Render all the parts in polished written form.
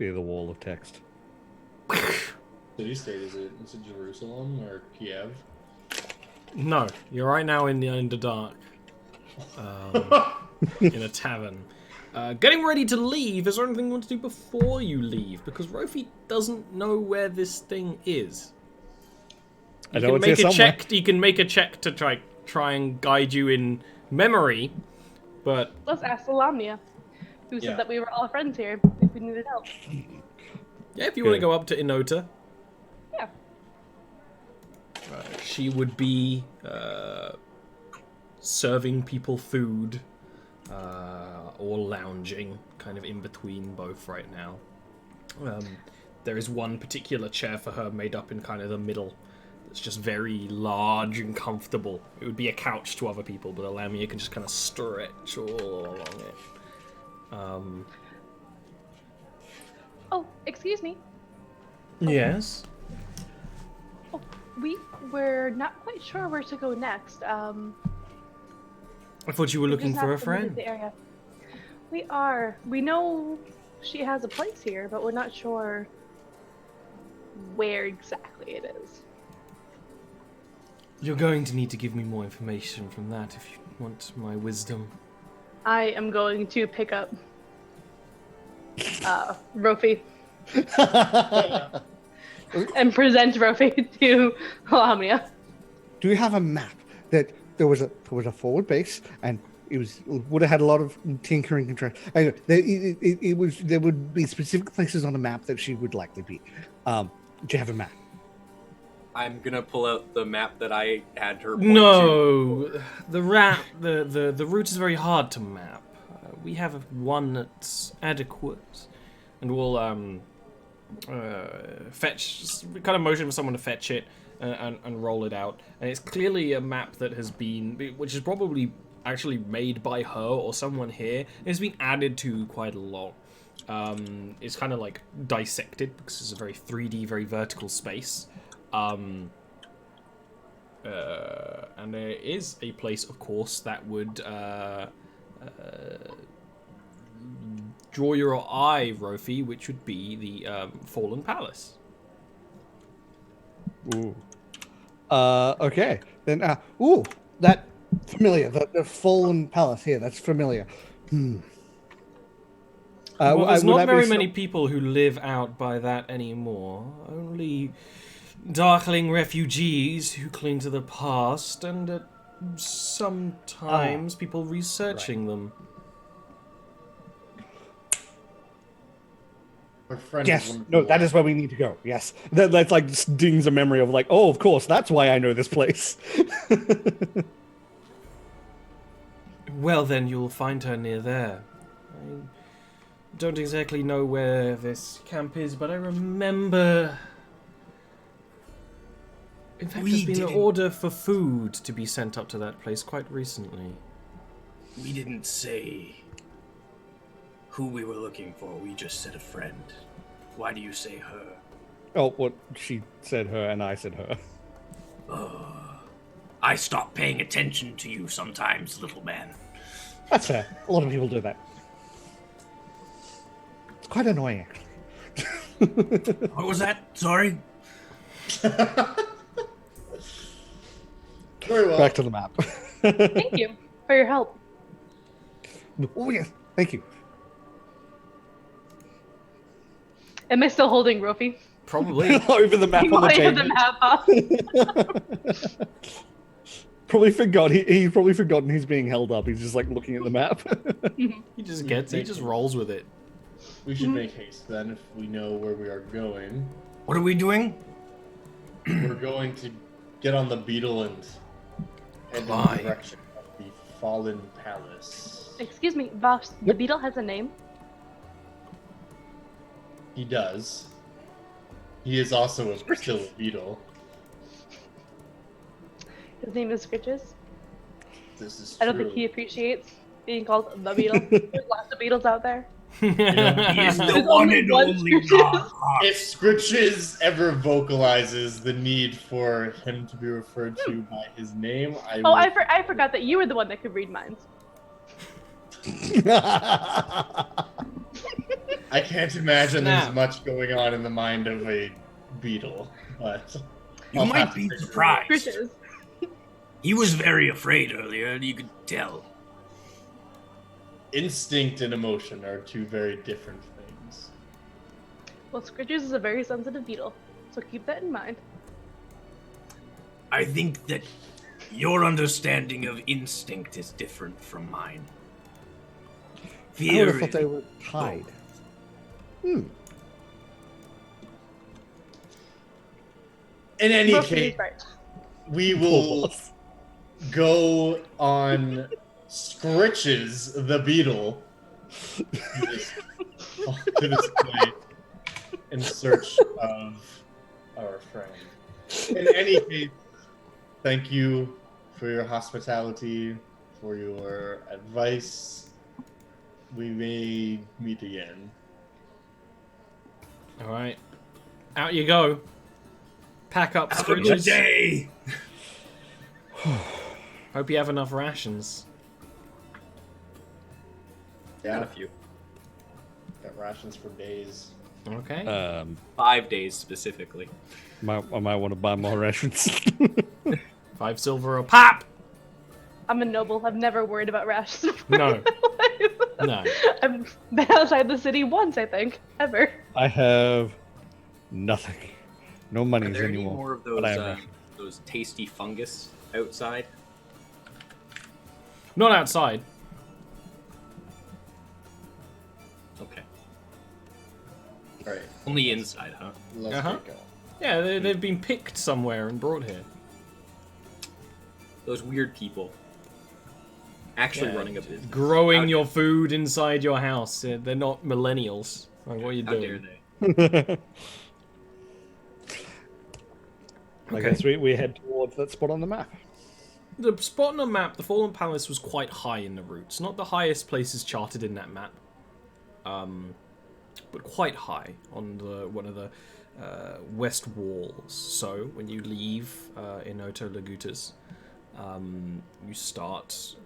clear the wall of text. City state, is it Jerusalem or Kiev? No, you're right now in the dark. In a tavern. Getting ready to leave. Is there anything you want to do before you leave? Because Rofi doesn't know where this thing is. You can make a check. You can make a check to try and guide you in memory, but let's ask Lamia, who said that we were all friends here if we needed help. Yeah, if you want to go up to Inota. Yeah. She would be serving people food or lounging, kind of in between both right now. There is one particular chair for her made up in kind of the middle. It's just very large and comfortable. It would be a couch to other people, but Lamia can just kind of stretch all along it. Oh, excuse me. Yes? Oh, we were not quite sure where to go next. I thought you were looking for a friend. The area. We are. We know she has a place here, but we're not sure where exactly it is. You're going to need to give me more information from that if you want my wisdom. I am going to pick up Rofi and present Rofi to Lamia. Do you have a map that there was a forward base and would have had a lot of tinkering and anyway, there would be specific places on the map that she would likely be. Do you have a map? I'm gonna pull out the map that I had her point to. The route is very hard to map. We have one that's adequate, and we'll fetch. We kind of motion for someone to fetch it and roll it out. And it's clearly a map that has been, which is probably actually made by her or someone here. It's been added to quite a lot. It's kind of like dissected because it's a very 3D, very vertical space. And there is a place, of course, that would draw your eye, Rofi, which would be the Fallen Palace. Ooh. Okay. Then, that familiar. The Fallen Palace here, that's familiar. Well, there's not very many people who live out by that anymore. Only darkling refugees who cling to the past, and sometimes people researching them. Yes, no, that is where we need to go. Yes, that's like just dings a memory of like, oh, of course, that's why I know this place. Well, then you'll find her near there. I don't exactly know where this camp is, but I remember. In fact, there's been an order for food to be sent up to that place quite recently. We didn't say who we were looking for. We just said a friend. Why do you say her? Oh, well, she said her and I said her. I stop paying attention to you sometimes, little man. That's fair. A lot of people do that. It's quite annoying, actually. What was that? Sorry? Very well. Back to the map. Thank you for your help. Oh, yes. Thank you. Am I still holding Rofi? Probably. Over the map on the table. The map up. Probably forgot. He's probably forgotten he's being held up. He's just like looking at the map. He just gets it. He just rolls with it. We should make haste then if we know where we are going. What are we doing? We're going to get on the beetle and head in the direction of the Fallen Palace. Excuse me, Voss, the beetle has a name? He does. He is also still a beetle. His name is Scritches. This is I don't think he appreciates being called the beetle. There's lots of beetles out there. He is the one and only God. If Scritches ever vocalizes the need for him to be referred to by his name, I forgot that you were the one that could read minds. I can't imagine Snap. there's much going on in the mind of a beetle, but You I'll might have to be take your surprised. Bridges. He was very afraid earlier, you could tell. word. Instinct and emotion are two very different things. Well, Scritches is a very sensitive beetle, so keep that in mind. I think that your understanding of instinct is different from mine. I would Fear have thought is they were tied. In any Most of case, these right. we will go on Scritches the beetle to this place in search of our friend. In any case, thank you for your hospitality, for your advice. We may meet again. All right, out you go. Pack up, have a good Scritches. day. Hope you have enough rations. Yeah, Got a few. got rations for days. Okay. 5 days specifically. I might want to buy more rations. 5 silver a pop. I'm a noble. I've never worried about rations. No. No. I've been outside the city once, I think. Ever. I have nothing. No Are monies there any anymore. more of but I have those rations. those tasty fungus outside? Not outside. Okay. All right, Only inside, huh? let's Uh-huh. get going. Yeah, they've been picked somewhere and brought here. Those weird people. Actually Yeah, running a business. Growing How- your food inside your house. They're not millennials. Like, what are you How dare doing? they? I guess we head towards that spot on the map. The spot on the map, the Fallen Palace, was quite high in the roots. Not the highest places charted in that map, but quite high on one of the west walls. So when you leave in Oto Lagutas, you start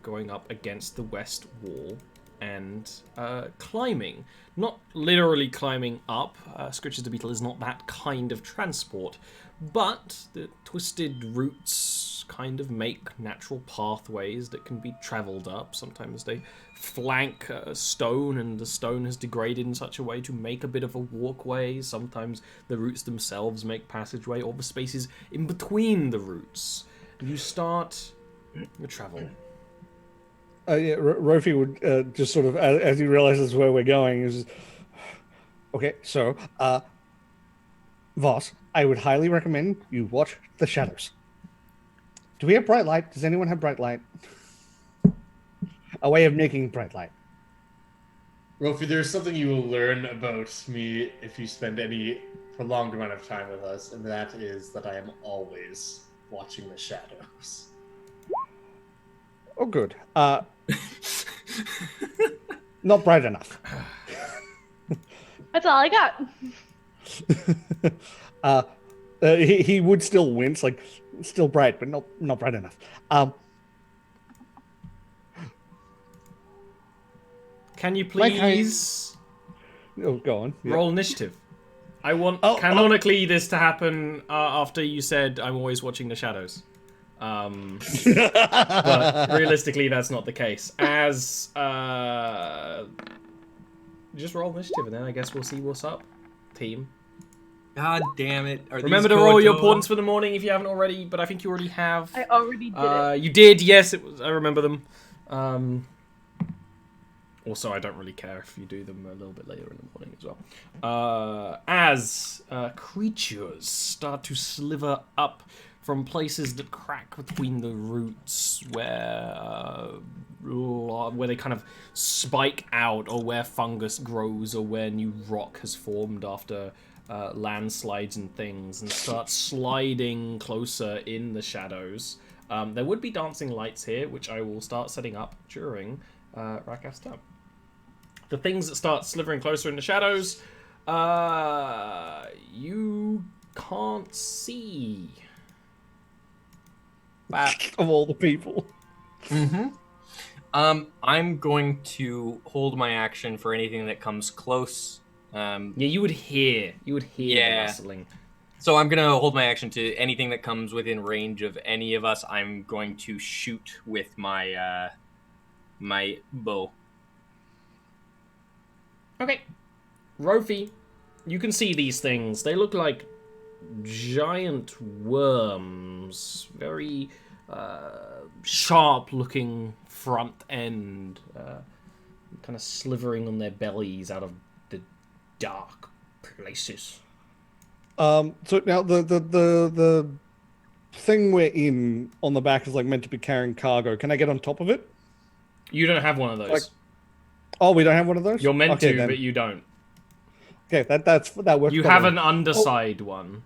going up against the west wall and climbing. Not literally climbing up. Scritches the Beetle is not that kind of transport, but the twisted roots kind of make natural pathways that can be travelled up. Sometimes they flank a stone, and the stone has degraded in such a way to make a bit of a walkway. Sometimes the roots themselves make passageway, or the spaces in between the roots. You start your travel. Yeah, Rofi would just sort of, as he realizes where we're going, is okay. So, Voss, I would highly recommend you watch the shadows. Do we have bright light? Does anyone have bright light? A way of making bright light. Rofi, there's something you will learn about me if you spend any prolonged amount of time with us, and that is that I am always watching the shadows. Oh, good. Not bright enough. That's all I got. He would still wince, like still bright, but not bright enough. Can you Like I- please Oh, go on. Yeah. roll initiative? I want Oh, canonically this to happen after you said I'm always watching the shadows. But realistically, that's not the case. As just roll initiative, and then I guess we'll see what's up, team. God damn it. Are Remember these to roll your Kojo? points for the morning if you haven't already, but I think you already have. I already did it. You did, yes. It was. I remember them. Also, I don't really care if you do them a little bit later in the morning as well. As creatures start to sliver up from places that crack between the roots, where they kind of spike out, or where fungus grows, or where new rock has formed after landslides and things, and start sliding closer in the shadows. There would be dancing lights here, which I will start setting up during Rakav's turn. The things that start slithering closer in the shadows, you can't see. Of all the people. I'm going to hold my action for anything that comes close. Yeah, you would hear the Yeah. rustling. So I'm gonna hold my action to anything that comes within range of any of us. I'm going to shoot with my my bow. Okay. Rofi, you can see these things. They look like giant worms. Very sharp-looking front end. Kind of slithering on their bellies out of the dark places. So now the thing we're in on the back is like meant to be carrying cargo. Can I get on top of it? You don't have one of those. Like- Oh, we don't have one of those? You're meant Okay, to, then. but you don't. Okay, that works. You better. have an underside one.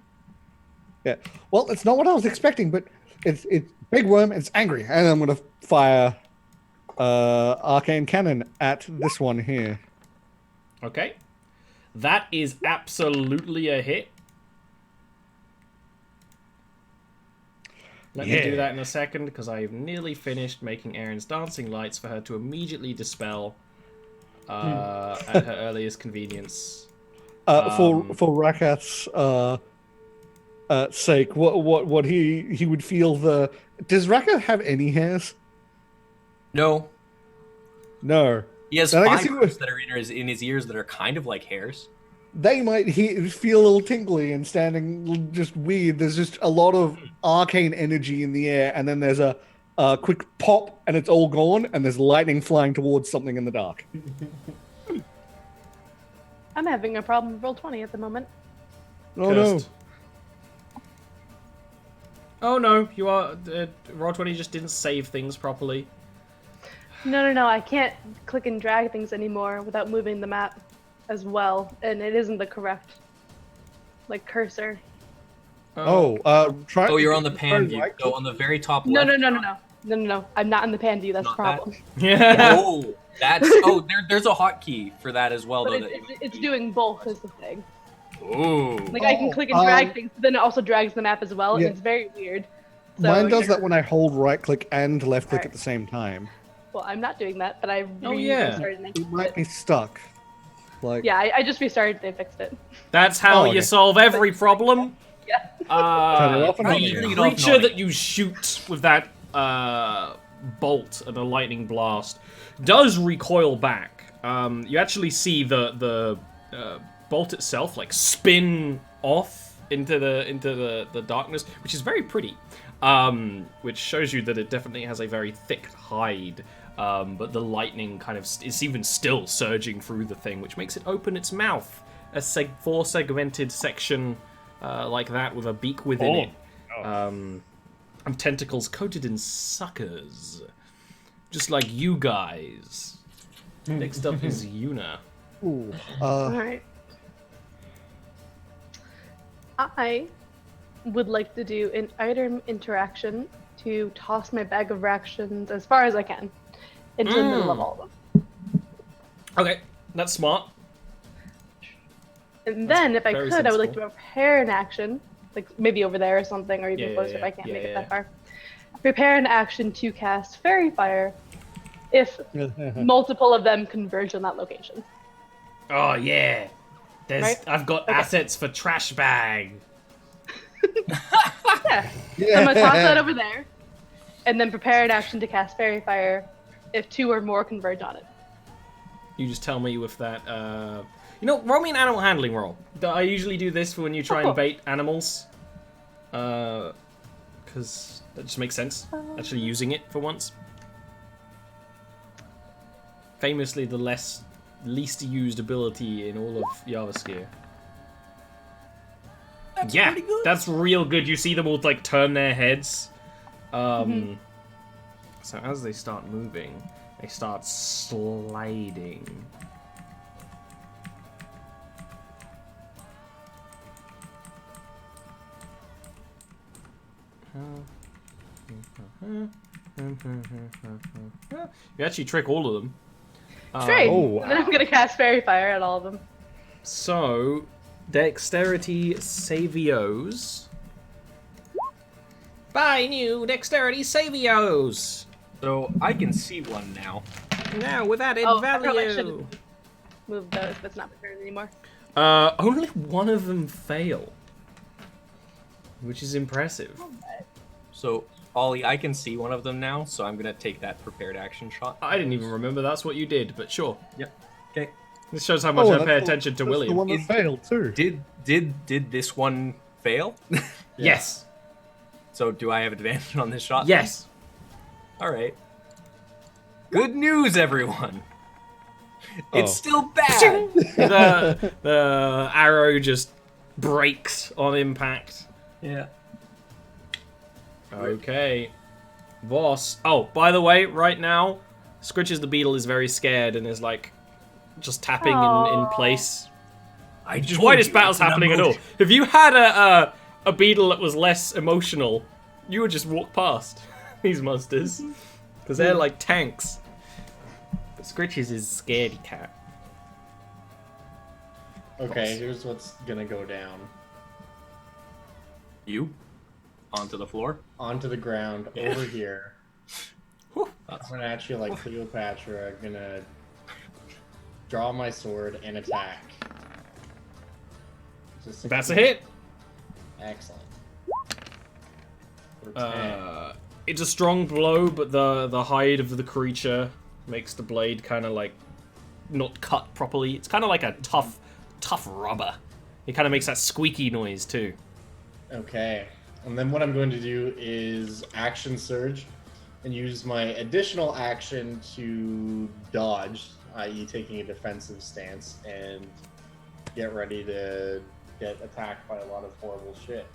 Yeah. Well, it's not what I was expecting, but it's big worm. It's angry, and I'm gonna fire arcane cannon at this one here. Okay. That is absolutely a hit. Let me do that in a second, because I've nearly finished making Erin's dancing lights for her to immediately dispel at her earliest convenience. For Rakat's sake, what he would feel the. Does Rakat have any hairs? No, No. he has Then I guess he fibers would- that are in his ears that are kind of like hairs. They might feel a little tingly and standing just weird. There's just a lot of arcane energy in the air, and then there's a quick pop, and it's all gone, and there's lightning flying towards something in the dark. I'm having a problem with Roll20 at the moment. Oh no! Cursed. Oh no, you are. Roll20 just didn't save things properly. No, I can't click and drag things anymore without moving the map as well, and it isn't the correct, like, cursor. Try. Oh, you're on the pan view. right So on the very top No, left. no. I'm not in the pan view. That's the Not that? problem. Yeah. Oh, there's a hotkey for that as well. But Though, it's doing both is the thing. Ooh. Like, I can click and drag things, but then it also drags the map as well, Yeah. and it's very weird. So Mine does you're- that when I hold right click and left click Alright. at the same time. Well, I'm not doing that, but I Oh, yeah. restarted and I It fixed might it. be stuck. Like Yeah, I just restarted and I fixed it. That's how Oh, you okay. solve every problem. Yeah. Turn it off and on The again. creature that you shoot with that bolt and a lightning blast does recoil back. You actually see the bolt itself like spin off into the darkness, which is very pretty. Which shows you that it definitely has a very thick hide. But the lightning kind of is even still surging through the thing, which makes it open its mouth. A four-segmented section like that with a beak within it. And tentacles coated in suckers. Just like you guys. Next up is Yuna. ooh, Alright. I would like to do an item interaction to toss my bag of rations as far as I can into the middle of all of them. Okay, that's smart. And then, if I very could, I would like to sensible. prepare an action, like maybe over there or something, or even Yeah, closer if yeah, I can't yeah, make it yeah. that far. Prepare an action to cast Fairy Fire if multiple of them converge on that location. Oh yeah. Right? I've got Okay. assets for trash bag. Yeah. yeah. I'm gonna toss that over there, and then prepare an action to cast Fairy Fire if two or more converge on it. You just tell me with that. Roll me an animal handling roll. I usually do this for when you try and bait animals. Because that just makes sense. Actually using it for once. Famously the least used ability in all of Jarviskjir. Yeah, that's real good. You see them all like turn their heads. So as they start moving, they start sliding. You actually trick all of them. Great. Oh, And then I'm gonna cast Fairy Fire at all of them. So, dexterity savios. Buy new dexterity savios. So I can see one now. Now with added Oh, I probably value. should've moved those, but it's not my turn anymore. Only one of them fail, which is impressive. So Ollie, I can see one of them now, so I'm gonna take that prepared action shot. I didn't even remember that's what you did, but sure. Yep. Okay. This shows how much I pay attention to that's William. the one that Is- failed too. Did this one fail? Yes. So do I have advantage on this shot? Yes. All right. Good news, everyone. It's Oh. still bad. The arrow just breaks on impact. Yeah. Okay. Voss. Oh, by the way, right now, Scritches the Beetle is very scared and is like just tapping in Aw. place. I Which is told why this you, battle's it's an happening at all. emotion. If you had a beetle that was less emotional, you would just walk past these monsters. Because they're like tanks. But Scritches is scaredy cat. Okay, here's what's gonna go down. You onto the floor. Onto the ground, over here. Whew. I'm gonna actually like Cleopatra, gonna draw my sword and attack. Just That's a hit. Excellent. For 10. It's a strong blow, but the hide of the creature makes the blade kind of like not cut properly. It's kind of like a tough rubber. It kind of makes that squeaky noise too. Okay. And then what I'm going to do is action surge and use my additional action to dodge, i.e. taking a defensive stance, and get ready to get attacked by a lot of horrible shit.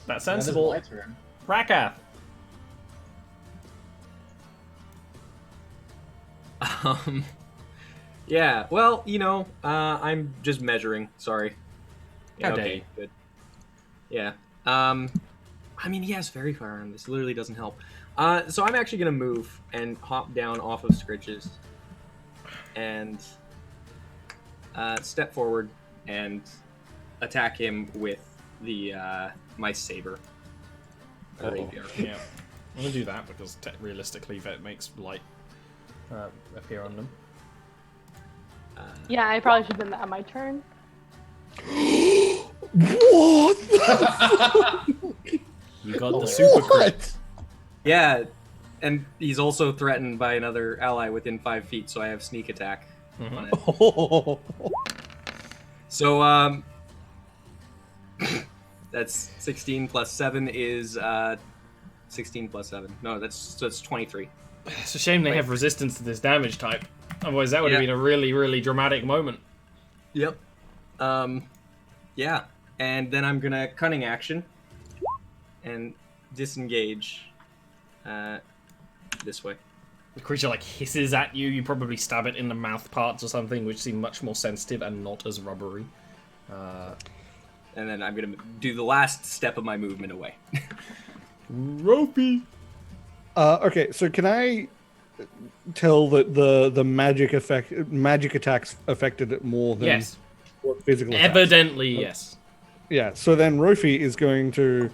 That's And that is sensible. my turn. Rakath. Yeah. Well, I'm just measuring. Sorry. How dare okay. you. Good. Yeah. I mean, he has very firearm. This literally doesn't help. So I'm actually gonna move and hop down off of Scritches, and step forward and attack him with the my saber. Rapier. Yeah. I'm gonna do that because realistically, that makes light appear on them. Yeah, I probably should have done that on my turn. What? You got the super crit. What? Yeah, and he's also threatened by another ally within 5 feet, so I have sneak attack on it. Oh. So, that's 16 plus 7 is 16 plus 7. No, that's 23. It's a shame they have resistance to this damage type. Otherwise, that would have Yeah. been a really, really dramatic moment. Yep. Yeah, and then I'm gonna cunning action and disengage this way. The creature like hisses at you. You probably stab it in the mouth parts or something, which seem much more sensitive and not as rubbery. And then I'm gonna do the last step of my movement away. Ropey. Okay, so can I tell that the magic attacks affected it more than Yes. what physical attacks? Evidently, yes. Yeah, so then Rofi is going to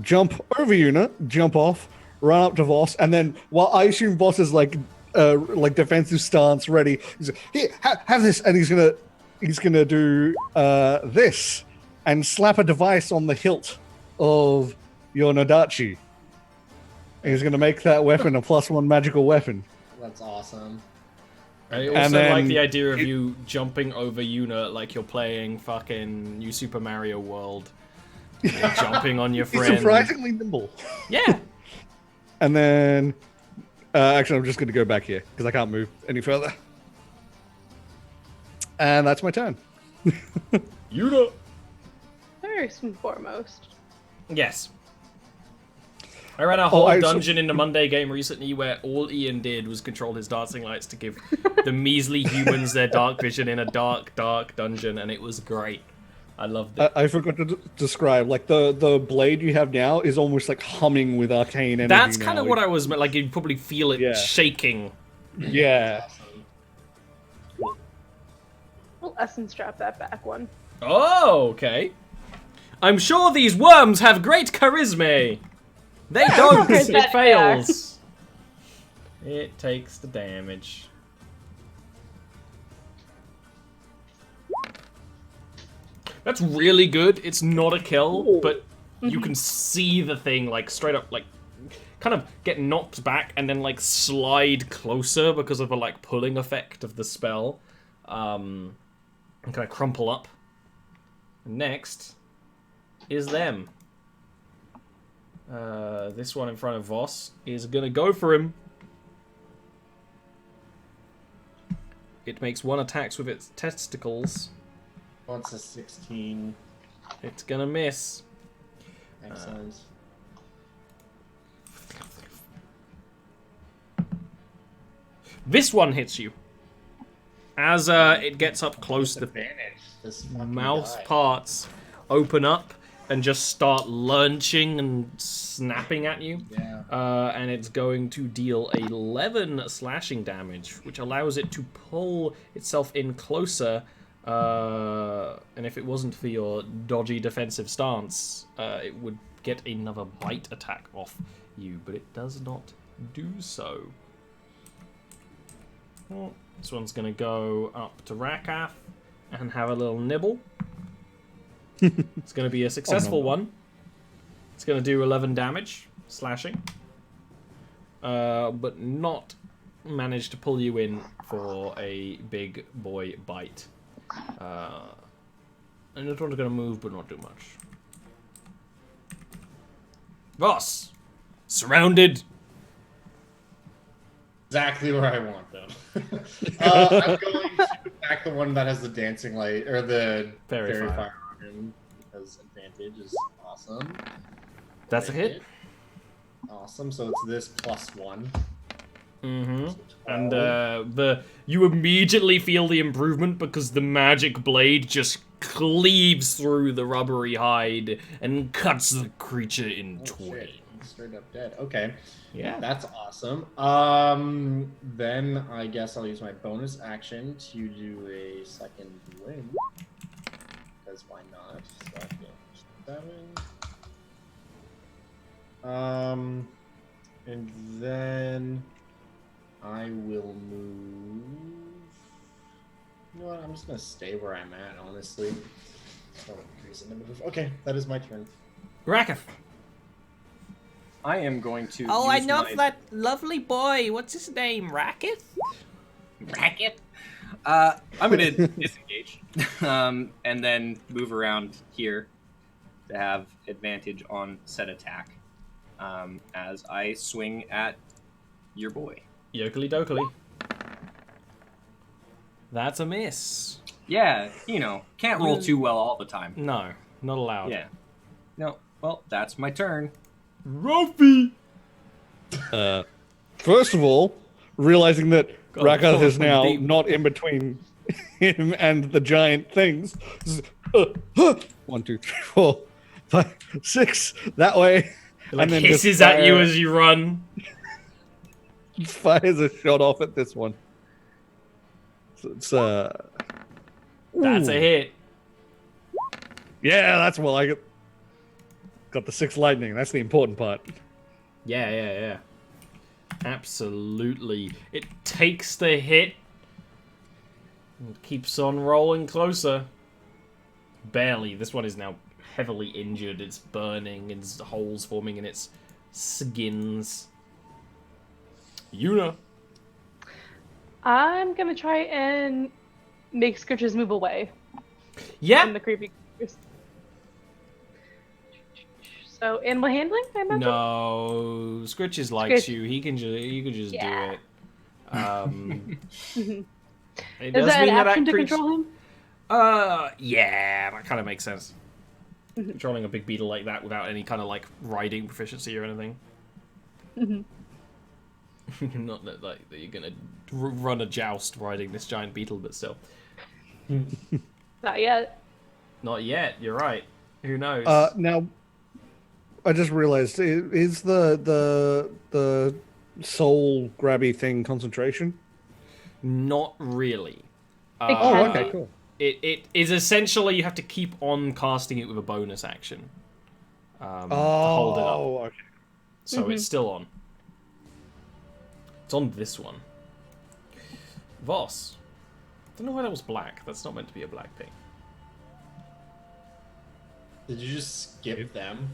jump over Una, jump off, run up to Voss, and then while I assume Voss is like defensive stance ready, he's like, here, have this, and he's gonna do this and slap a device on the hilt of your Nadachi. And he's gonna make that weapon a +1 magical weapon. That's awesome. I also And then like the idea of you jumping over Una like you're playing fucking New Super Mario World. You're jumping on your He's friend. surprisingly nimble. Yeah. And then, actually, I'm just going to go back here because I can't move any further. And that's my turn. Una. First and foremost. Yes. I ran a whole I- dungeon in the Monday game recently where all Ian did was control his dancing lights to give the measly humans their dark vision in a dark dungeon, and it was great. I loved it. I forgot to describe, like, the blade you have now is almost like humming with arcane energy. That's kind of now. what I was like. You'd probably feel it Yeah. shaking. Yeah. We'll essence drop that back one. Oh, okay. I'm sure these worms have great charisma. They don't. Where's It that fails. It takes the damage. That's really good. It's not a kill, but you can see the thing, like, straight up, like, kind of get knocked back and then, like, slide closer because of the, like, pulling effect of the spell. And kind of crumple up. Next is them. This one in front of Voss is gonna go for him. It makes 1 attack with its testicles. What's a 16? It's gonna miss. Excellent. This one hits you. As it gets up close, the Advantage. This fucking mouth guy. parts open up and just start lurching and snapping at you. Yeah. And it's going to deal 11 slashing damage, which allows it to pull itself in closer. And if it wasn't for your dodgy defensive stance, it would get another bite attack off you, but it does not do so. Well, this one's going to go up to Rakath and have a little nibble. It's going to be a successful one. It's going to do 11 damage, slashing. But not manage to pull you in for a big boy bite. And this one's going to move, but not do much. Voss! Surrounded! Exactly where I want them. I'm going to attack the one that has the dancing light, or the Fairy fairy fire. fire on him, because advantage is awesome. That's a hit. Awesome, so it's this +1. Mm-hmm. So And 12. you immediately feel the improvement because the magic blade just cleaves through the rubbery hide and cuts the creature in Oh, twain. shit. Straight up dead. Okay. Yeah. That's awesome. Then I guess I'll use my bonus action to do a second win. Because why not? So I feel 7. And then I will move. You know what? I'm just gonna stay where I'm at, honestly. No reason to move. Okay, that is my turn. Rakath. I am going to. Oh, I use know my... that lovely boy. What's his name? Rakath? Racket. I'm gonna disengage, and then move around here to have advantage on set attack, as I swing at your boy. Yokely dokely. That's a miss. Yeah, you know, can't roll too well all the time. No, not allowed. Yeah. No. Well, that's my turn. Ruffy! First of all, realizing that God, Rakath God, is now deep. not in between him and the giant things. 1, 2, 3, 4, 5, 6. That way. It, like, then hisses just at you fire- as you run. fires a shot off at this one. So it's That's a ooh. hit. Yeah, that's well. I got the 6 lightning. That's the important part. Yeah. Absolutely. It takes the hit and keeps on rolling closer. Barely. This one is now heavily injured. It's burning. It's holes forming in its skins. Yuna. I'm gonna try and make Scritches move away from Yeah. the creepy creatures. So animal handling, I imagine? No. Scritches likes Scritch- you. You can just Yeah. do it. It Is does that an mean that action to creature- control him? Yeah, that kind of makes sense. Controlling a big beetle like that without any kind of, like, riding proficiency or anything. Not that, like, that you're gonna run a joust riding this giant beetle, but still. Not yet. Not yet, you're right. Who knows? Now, I just realized, is the soul grabby thing concentration? Not really. It Oh, can okay, be. cool. It is essentially you have to keep on casting it with a bonus action. To hold it up. Oh, okay. So it's still on. It's on this one. Voss. Don't know why that was black. That's not meant to be a black ping. Did you just skip them?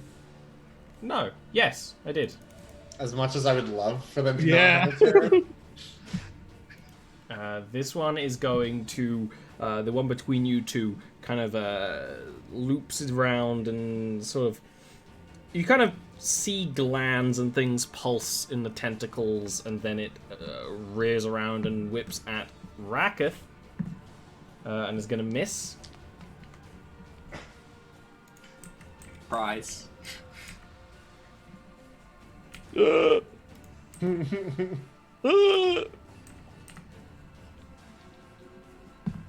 No. Yes, I did. As much as I would love for them to Yeah. not have a turn. This one is going to, the one between you two, kind of loops around and sort of, you kind of see glands and things pulse in the tentacles, and then it rears around and whips at Raketh, and is going to miss. Prize.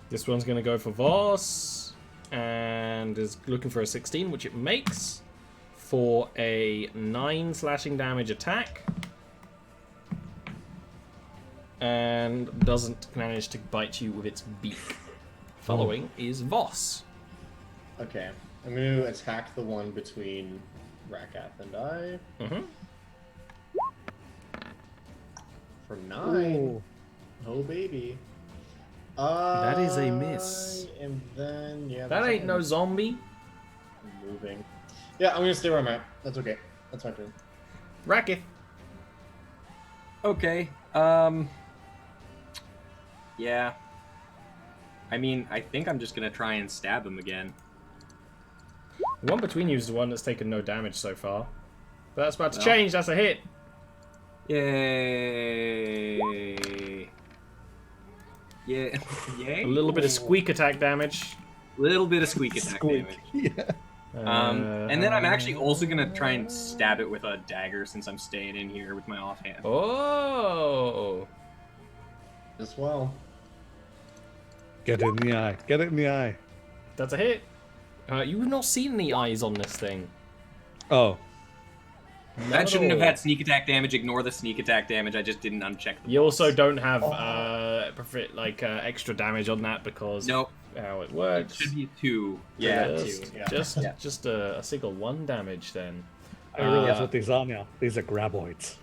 This one's going to go for Voss, and is looking for a 16, which it makes, for a 9 slashing damage attack. And doesn't manage to bite you with its beak. Following is Voss. Okay, I'm going to attack the one between Rakath and I Mm-hmm. for 9. Oh, baby. That is a miss. And then, yeah. That that's ain't all no I'm zombie. moving. Yeah, I'm gonna stay where I'm at. That's okay. That's my turn. Raketh. Okay. Yeah. I mean, I think I'm just gonna try and stab him again. The one between you is the one that's taken no damage so far. But that's about to Well. change. That's a hit. Yay! Yeah. Yay! A little bit of squeak attack damage. Little bit of squeak attack Squeak. damage. Yeah. And then I'm actually also gonna try and stab it with a dagger since I'm staying in here with my offhand. Oh. As well. Get it in the eye. Get it in the eye. That's a hit. You've not seen any eyes on this thing. Oh. Not That at shouldn't have all. had sneak attack damage. Ignore the sneak attack damage. I just didn't uncheck the You box. also don't have extra damage on that because Nope. how it It works. should be 2. Yeah, just, 2. Yeah. just a single 1 damage then. I realize Uh, what these are now. These are graboids.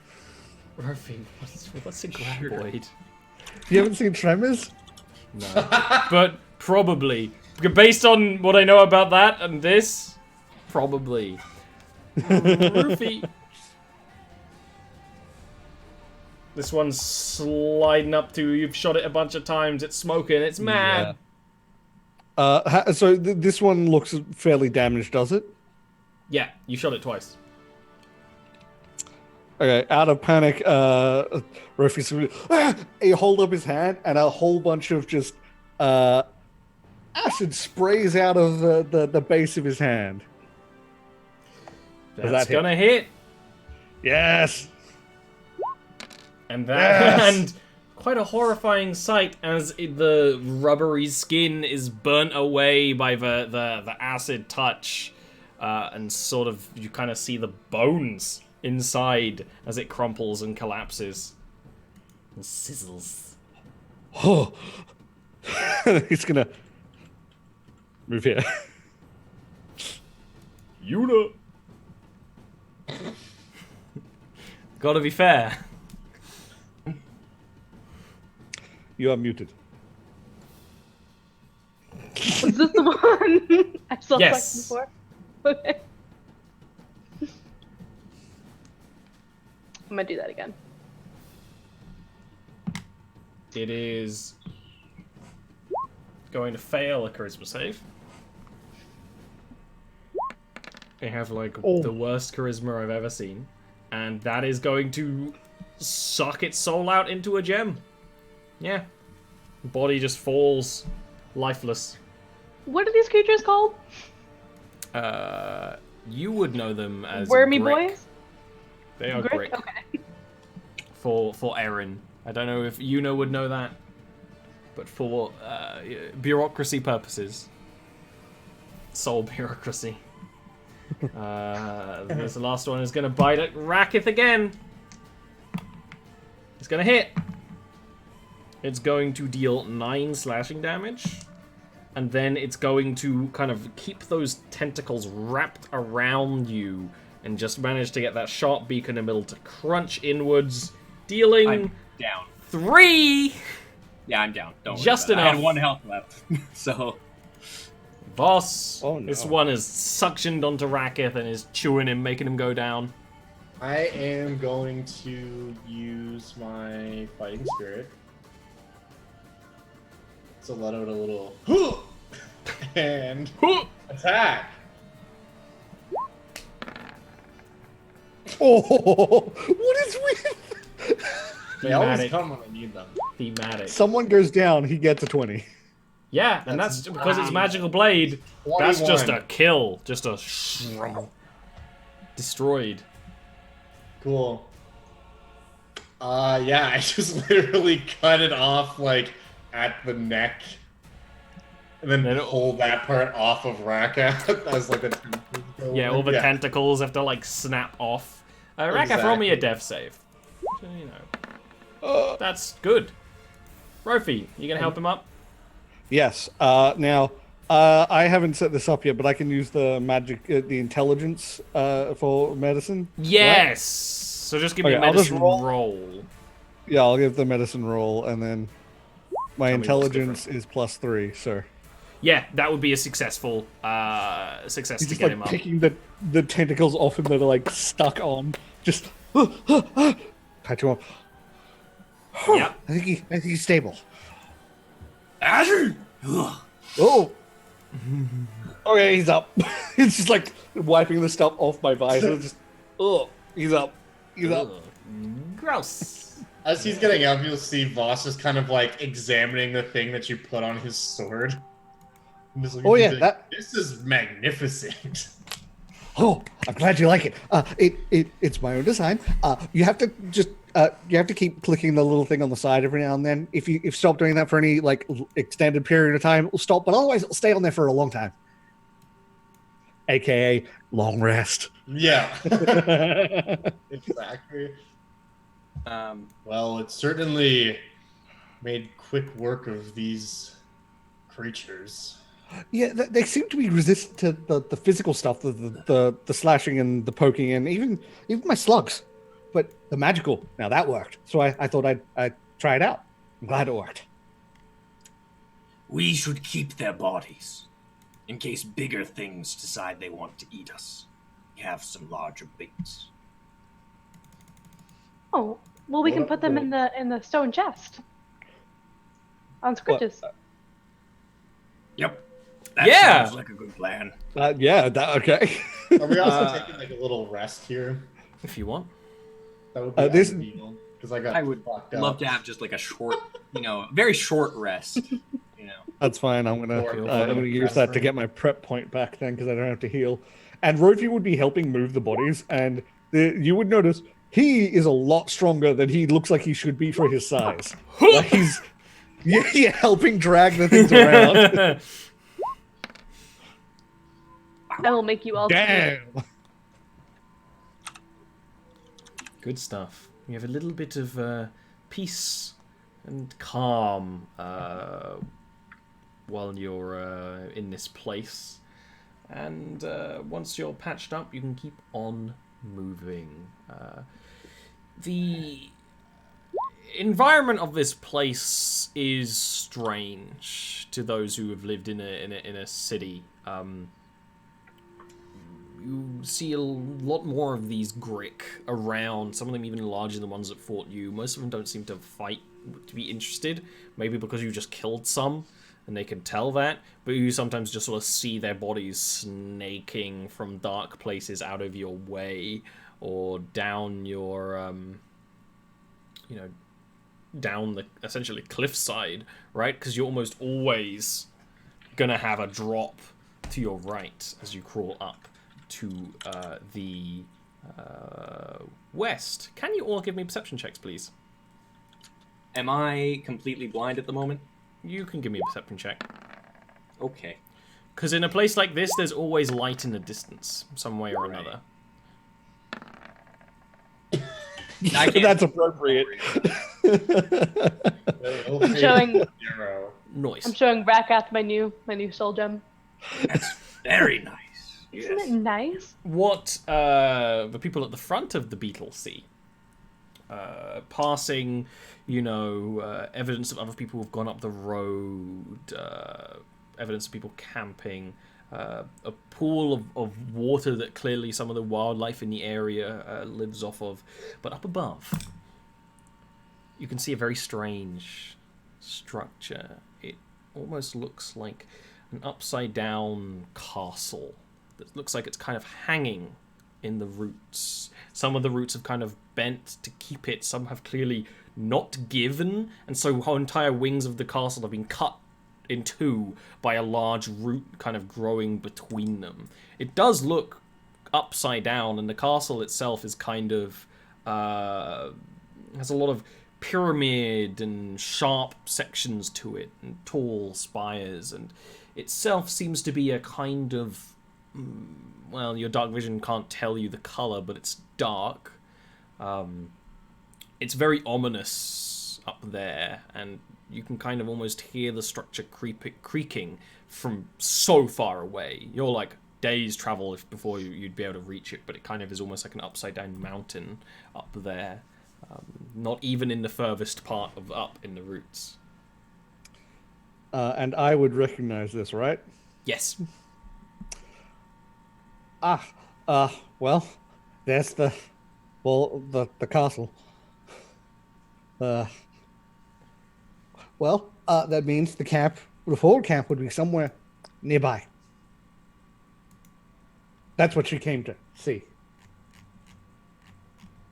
Ruffy, what's a graboid? You haven't seen Tremors? No, but probably based on what I know about that and this, probably. Ruffy. This one's sliding up to you. You've shot it a bunch of times. It's smoking. It's mad. So this one looks fairly damaged, does it? Yeah, you shot it twice. Okay, out of panic, Rufus he hold up his hand, and a whole bunch of just acid sprays out of the base of his hand. Does That's that hit? gonna hit. Yes. And that Yes! and quite a horrifying sight as the rubbery skin is burnt away by the acid touch, and sort of you kind of see the bones inside as it crumples and collapses and sizzles. Oh. He's gonna move here. Yuna. Gotta be fair. You are muted. Was this the one I saw Yes. before? Okay. I'm gonna do that again. It is going to fail a charisma save. They have like the worst charisma I've ever seen, and that is going to suck its soul out into a gem. Yeah, body just falls lifeless. What are these creatures called? You would know them as Wormy Grick. boys? They are Grick? Grick. Okay. For Erin. I don't know if Yuna would know that, but for bureaucracy purposes, soul bureaucracy. This last one is going to bite at Raketh again. It's going to hit. It's going to deal 9 slashing damage. And then it's going to kind of keep those tentacles wrapped around you and just manage to get that sharp beak in the middle to crunch inwards, dealing down. 3. Yeah, I'm down. Don't worry Just about it. I enough. had 1 health left. So, Boss, Oh, no. this one is suctioned onto Rakith and is chewing him, making him go down. I am going to use my fighting spirit. So let out a little and attack. Oh, what is with? They always Thematic. come when I need them. Thematic. Someone goes down, he gets a 20. Yeah, and that's because it's magical blade. 21. That's just a kill. Just a destroyed. Cool. Yeah, I just literally cut it off like at the neck, and then pull that part off of Raka as like a Yeah, all the tentacles have to like snap off. Raka, roll me a death save. So, you know, that's good. Rofi, you gonna help him up? Yes. Now, I haven't set this up yet, but I can use the magic, the intelligence for medicine. Yes. Right? So just give me a Okay, I'll just medicine roll. roll. Yeah, I'll give the medicine roll, and then my Tell me what's intelligence is +3. So Yeah, that would be a successful success he's to just get like him up. picking the tentacles off him that are like stuck on. Just patch him up. Yep. I think he's stable. Azure! Oh. Okay, he's up. It's just like wiping the stuff off my visor. Just, he's up. He's up. Ugh. Gross. As he's getting up, you'll see Voss just kind of like examining the thing that you put on his sword. And just looking Oh, at you yeah, like, that- this is magnificent. Oh, I'm glad you like it. It's my own design. You have to just you have to keep clicking the little thing on the side every now and then. If you stop doing that for any like extended period of time, it will stop. But otherwise, it'll stay on there for a long time. AKA long rest. Yeah. Exactly. Well, it certainly made quick work of these creatures. Yeah, they seem to be resistant to the physical stuff, the slashing and the poking, and even my slugs. But the magical, now that worked. So I thought I'd try it out. I'm glad it worked. We should keep their bodies, in case bigger things decide they want to eat us. We have some larger baits. Oh, well, we can What- put them in the stone chest on scritches. Yep. That Yeah. sounds like a good plan. Yeah, that okay. Are we also taking like a little rest here? If you want. That would be this- ideal. Because I got I would fucked up. love to have just like a short, very short rest. That's fine. I'm gonna Or use that to get my prep point back then, because I don't have to heal. And Rofi would be helping move the bodies, and you would notice he is a lot stronger than he looks like he should be for his size. Like he's helping drag the things around. I will make you all. Damn. Good stuff. You have a little bit of peace and calm while you're in this place. And once you're patched up, you can keep on moving. The environment of this place is strange to those who have lived in a city. You see a lot more of these Grick around, some of them even larger than the ones that fought you. Most of them don't seem to fight to be interested, maybe because you just killed some, and they can tell that, but you sometimes just sort of see their bodies snaking from dark places out of your way, or down your, down the, essentially, cliffside, right? Because you're almost always gonna have a drop to your right as you crawl up to the west. Can you all give me perception checks, please? Am I completely blind at the moment? You can give me a perception check. Okay. Because in a place like this, there's always light in the distance, some way or another. I can't- That's appropriate. I'm showing. Zero. Noise. I'm showing Rakath my new soul gem. That's very nice. Isn't it nice? What the people at the front of the beetle see passing, evidence of other people who've gone up the road, evidence of people camping, a pool of water that clearly some of the wildlife in the area lives off of. But up above, you can see a very strange structure. It almost looks like an upside-down castle that looks like it's kind of hanging in the roots. Some of the roots have kind of bent to keep it. Some have clearly not given, and so entire wings of the castle have been cut in two by a large root kind of growing between them. It does look upside down, and the castle itself is kind of has a lot of pyramid and sharp sections to it, and tall spires, and itself seems to be a kind of, well, your dark vision can't tell you the color, but it's dark. It's very ominous up there, and you can kind of almost hear the structure creaking from so far away. You're like days travel before you'd be able to reach it, but it kind of is almost like an upside down mountain up there. Not even in the furthest part of up in the roots. And I would recognize this, right? Yes. Well, there's the castle. That means the forward camp would be somewhere nearby. That's what she came to see.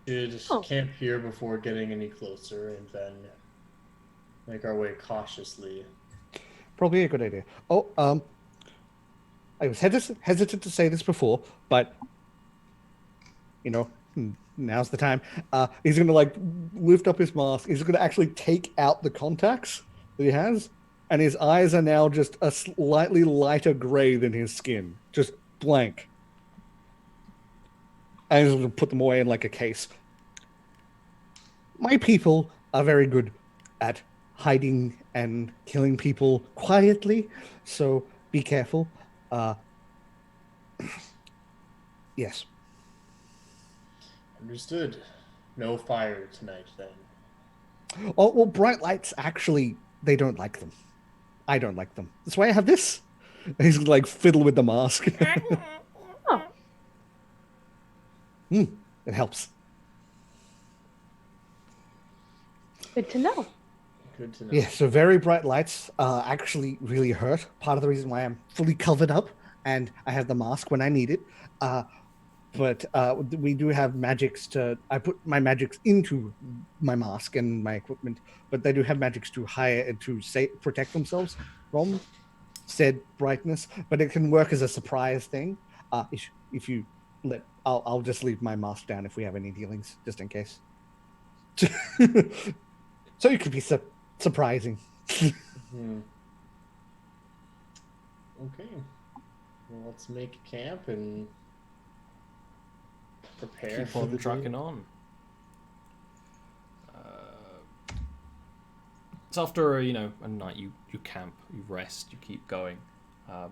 Should camp here before getting any closer, and then make our way cautiously. Probably a good idea. I was hesitant to say this before, but now's the time. He's going to lift up his mask. He's going to actually take out the contacts that he has, and his eyes are now just a slightly lighter gray than his skin, just blank. And he's going to put them away in a case. My people are very good at hiding and killing people quietly, so be careful. Yes. Understood. No fire tonight, then. Oh, well, bright lights, actually, they don't like them. I don't like them. That's why I have this. And he's fiddle with the mask. It helps. Good to know. Good to know. Yeah, so very bright lights actually really hurt. Part of the reason why I'm fully covered up and I have the mask when I need it. But we do have magics I put my magics into my mask and my equipment, but they do have magics to protect themselves from said brightness. But it can work as a surprise thing. If you let, I'll just leave my mask down if we have any dealings, just in case. So it could be surprising. Mm-hmm. Okay. Well, let's make camp and prepare Keep on trucking on. It's after a night. You camp, you rest, you keep going. On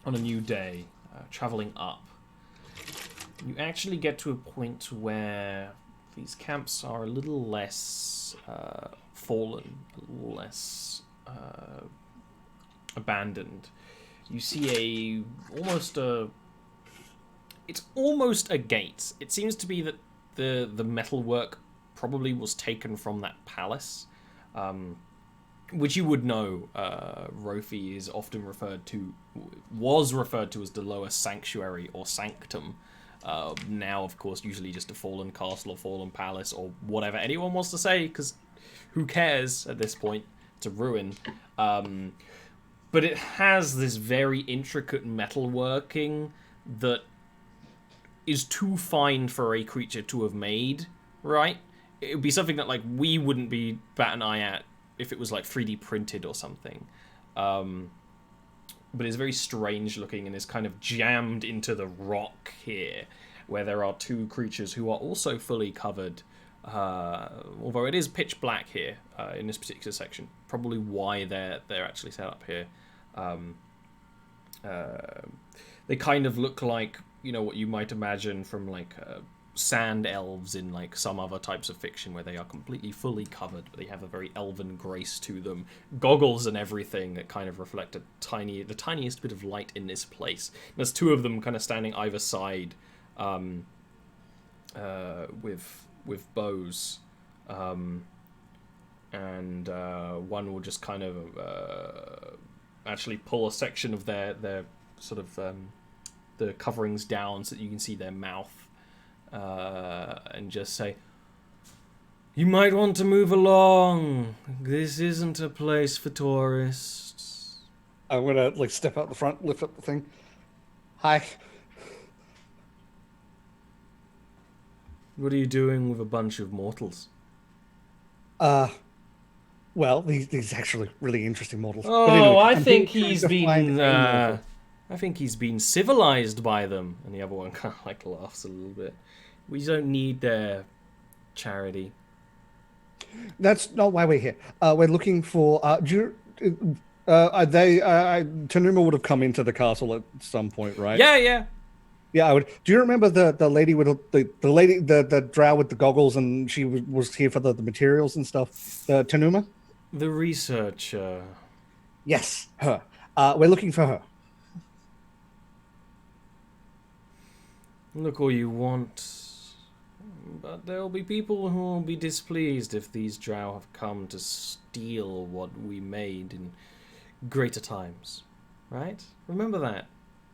a new day, traveling up, you actually get to a point where these camps are a little less fallen, a little less abandoned. You see it's almost a gate. It seems to be that the metalwork probably was taken from that palace, which you would know. Rofi is often was referred to as the lower sanctuary or sanctum. Now, of course, usually just a fallen castle or fallen palace or whatever anyone wants to say, because who cares at this point? It's a ruin. But it has this very intricate metalworking that is too fine for a creature to have made, right? It would be something that we wouldn't be bat an eye at if it was 3D printed or something. But it's very strange looking and is kind of jammed into the rock here, where there are two creatures who are also fully covered, although it is pitch black here in this particular section. Probably why they're actually set up here. They kind of look like what you might imagine from sand elves in like some other types of fiction where they are completely fully covered, but they have a very elven grace to them. Goggles and everything that kind of reflect the tiniest bit of light in this place. And there's two of them kind of standing either side, with bows, and one will just kind of actually pull a section of their sort of the coverings down so that you can see their mouth, and just say, "You might want to move along. This isn't a place for tourists." I'm gonna like step out the front, lift up the thing. Hi. What are you doing with a bunch of mortals? Well, these actually really interesting models. Oh, But anyway, I I'm think trying he's to find been. a mortal. I think he's been civilized by them. And the other one kind of like laughs a little bit. We don't need their charity. That's not why we're here. We're looking for. Tanuma would have come into the castle at some point, right? Yeah. Yeah, I would. Do you remember the lady with the lady the drow with the goggles, and she was here for the materials and stuff? Tanuma. The researcher. Yes, her. We're looking for her. Look all you want. But there'll be people who will be displeased if these drow have come to steal what we made in greater times. Right? Remember that.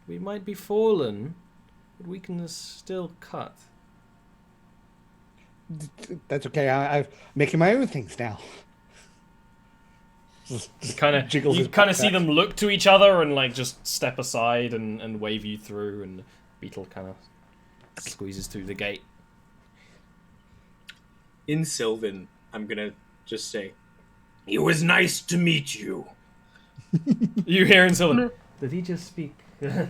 We might be fallen, but we can still cut. That's okay. I'm making my own things now. You kind of see them look to each other and like just step aside and wave you through, and Beetle kind of squeezes through the gate. In Sylvan, I'm gonna just say, It was nice to meet you. You hear in Sylvan, did he just speak? That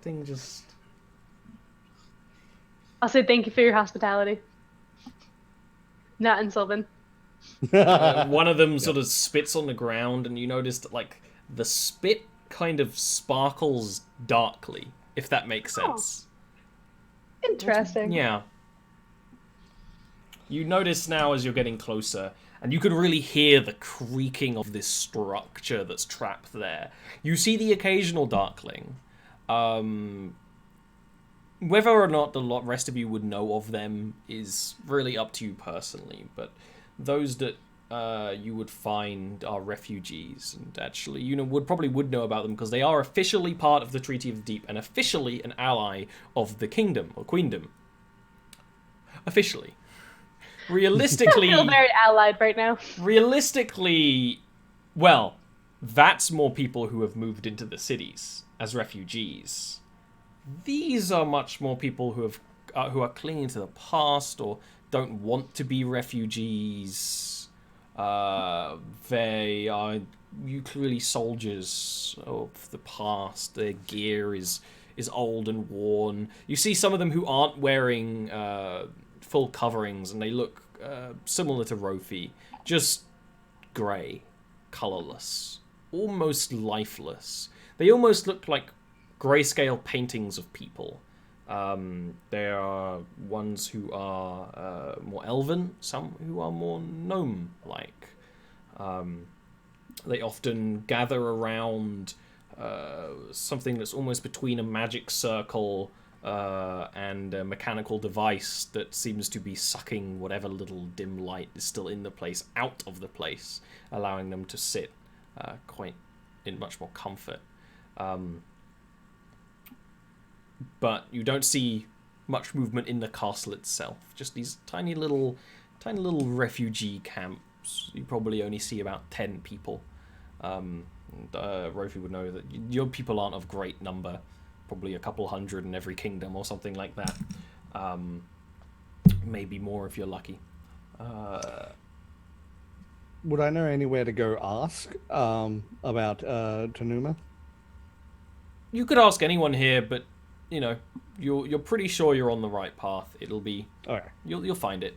thing just... I'll say thank you for your hospitality. Not in Sylvan. One of them sort of spits on the ground, and you notice that like the spit kind of sparkles darkly, if that makes sense. Interesting. Yeah. You notice now as you're getting closer, and you can really hear the creaking of this structure that's trapped there. You see the occasional darkling. Whether or not the rest of you would know of them is really up to you personally, but those that you would find are refugees, and actually you probably would know about them because they are officially part of the Treaty of the Deep and officially an ally of the kingdom or queendom. Officially. Realistically, I feel very allied right now. Realistically, well, that's more people who have moved into the cities as refugees. These are much more people who are clinging to the past or don't want to be refugees. They are clearly soldiers of the past. Their gear is old and worn. You see some of them who aren't wearing full coverings, and they look similar to Rofi, just grey, colourless, almost lifeless. They almost look like grayscale paintings of people. There are ones who are more elven, some who are more gnome-like. They often gather around something that's almost between a magic circle and a mechanical device that seems to be sucking whatever little dim light is still in the place out of the place, allowing them to sit quite in much more comfort. But you don't see much movement in the castle itself. Just these tiny little refugee camps. You probably only see about 10 people. Rofi would know that your people aren't of great number. Probably a couple hundred in every kingdom or something like that. Maybe more if you're lucky. Would I know anywhere to go ask about Tanuma? You could ask anyone here, but you're pretty sure you're on the right path. It'll be Okay. You'll find it.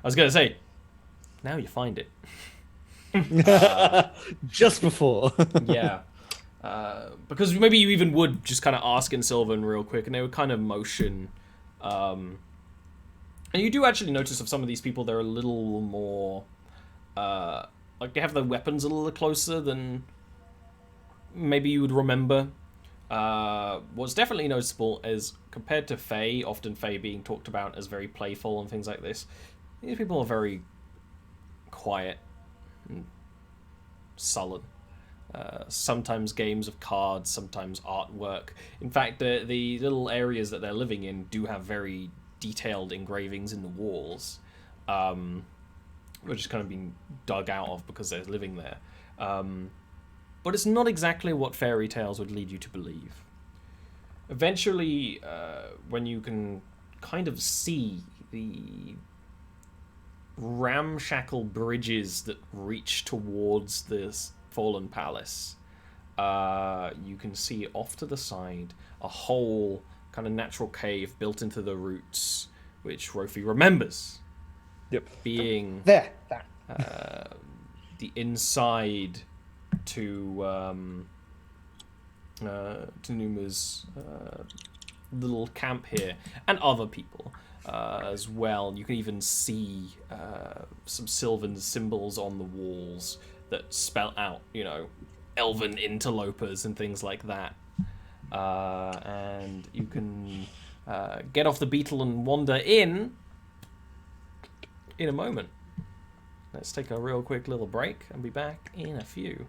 I was gonna say, now you find it. Just before. Yeah. because maybe you even would just kind of ask in Sylvan real quick, and they would kind of motion. And you do actually notice of some of these people, they're a little more, like they have their weapons a little closer than maybe you would remember. What's definitely noticeable is, compared to Fae, often Fae being talked about as very playful and things like this, these people are very quiet and sullen. Sometimes games of cards, sometimes artwork. In fact, the little areas that they're living in do have very detailed engravings in the walls, which is kind of being dug out of because they're living there. But it's not exactly what fairy tales would lead you to believe. Eventually, when you can kind of see the ramshackle bridges that reach towards this fallen palace, you can see off to the side a whole kind of natural cave built into the roots, which Rofi remembers. Yep. Being There. the inside to Numa's little camp here, and other people as well. You can even see some sylvan symbols on the walls that spell out, elven interlopers and things like that. And you can get off the beetle and wander in a moment. Let's take a real quick little break and be back in a few.